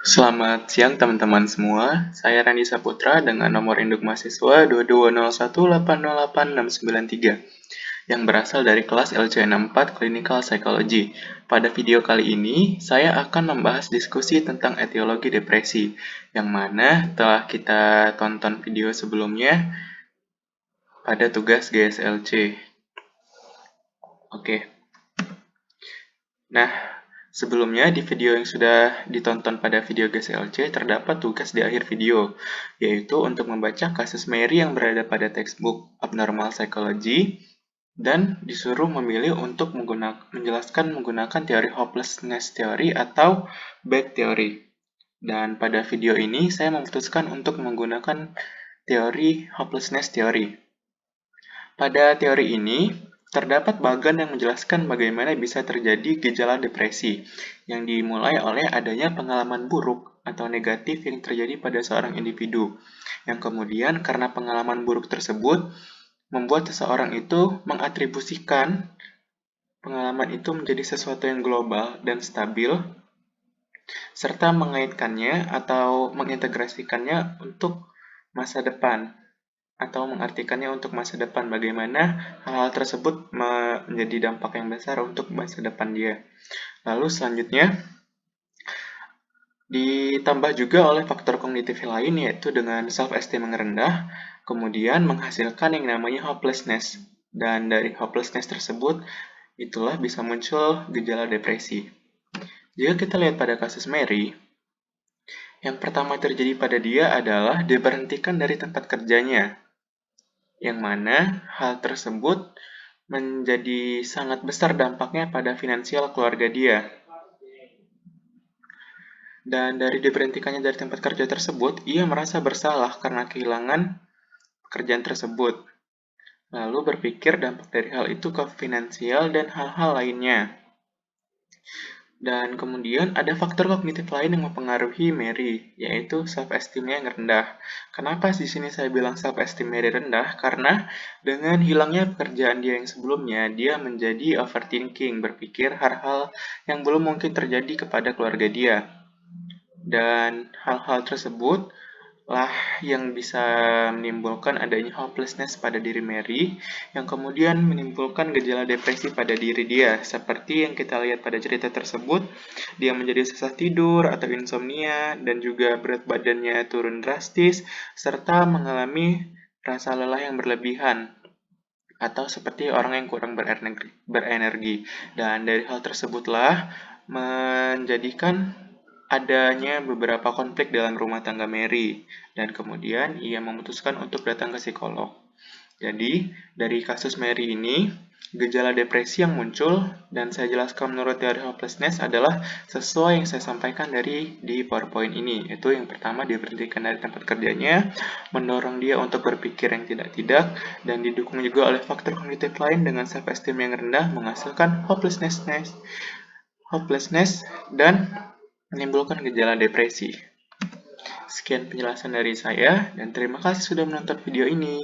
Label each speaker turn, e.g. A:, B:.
A: Selamat siang teman-teman semua, saya Randi Saputra dengan nomor induk mahasiswa 22018088693 yang berasal dari kelas LC64 Clinical Psychology. Pada video kali ini, saya akan membahas diskusi tentang etiologi depresi, yang mana telah kita tonton video sebelumnya pada tugas GSLC. Oke. Nah, sebelumnya di video yang sudah ditonton pada video GSLC terdapat tugas di akhir video, yaitu untuk membaca kasus Mary yang berada pada textbook Abnormal Psychology dan disuruh memilih untuk menjelaskan menggunakan teori hopelessness theory atau back theory. Dan pada video ini saya memutuskan untuk menggunakan teori hopelessness theory. Pada teori ini, terdapat bagian yang menjelaskan bagaimana bisa terjadi gejala depresi, yang dimulai oleh adanya pengalaman buruk atau negatif yang terjadi pada seorang individu, yang kemudian karena pengalaman buruk tersebut, membuat seseorang itu mengatribusikan pengalaman itu menjadi sesuatu yang global dan stabil, serta mengaitkannya atau mengintegrasikannya untuk masa depan, atau mengartikannya untuk masa depan, bagaimana hal-hal tersebut menjadi dampak yang besar untuk masa depan dia. Lalu selanjutnya, ditambah juga oleh faktor kognitif lain, yaitu dengan self-esteem yang rendah, kemudian menghasilkan yang namanya hopelessness. Dan dari hopelessness tersebut, itulah bisa muncul gejala depresi. Jika kita lihat pada kasus Mary, yang pertama terjadi pada dia adalah diberhentikan dari tempat kerjanya, yang mana hal tersebut menjadi sangat besar dampaknya pada finansial keluarga dia. Dan dari diberhentikannya dari tempat kerja tersebut, ia merasa bersalah karena kehilangan pekerjaan tersebut. Lalu berpikir dampak dari hal itu ke finansial dan hal-hal lainnya. Dan kemudian ada faktor kognitif lain yang mempengaruhi Mary, yaitu self-esteem-nya yang rendah. Kenapa di sini saya bilang self-esteem Mary rendah? Karena dengan hilangnya pekerjaan dia yang sebelumnya, dia menjadi overthinking, berpikir hal-hal yang belum mungkin terjadi kepada keluarga dia. Dan hal-hal tersebut lah yang bisa menimbulkan adanya hopelessness pada diri Mary, yang kemudian menimbulkan gejala depresi pada diri dia. Seperti yang kita lihat pada cerita tersebut, dia menjadi susah tidur atau insomnia, dan juga berat badannya turun drastis, serta mengalami rasa lelah yang berlebihan, atau seperti orang yang kurang berenergi. Dan dari hal tersebutlah menjadikan adanya beberapa konflik dalam rumah tangga Mary, dan kemudian ia memutuskan untuk datang ke psikolog. Jadi, dari kasus Mary ini, gejala depresi yang muncul, dan saya jelaskan menurut teori hopelessness adalah sesuai yang saya sampaikan di PowerPoint ini, yaitu yang pertama diberhentikan dari tempat kerjanya, mendorong dia untuk berpikir yang tidak-tidak, dan didukung juga oleh faktor kognitif lain dengan self-esteem yang rendah, menghasilkan hopelessness dan menimbulkan gejala depresi. Sekian penjelasan dari saya, dan terima kasih sudah menonton video ini.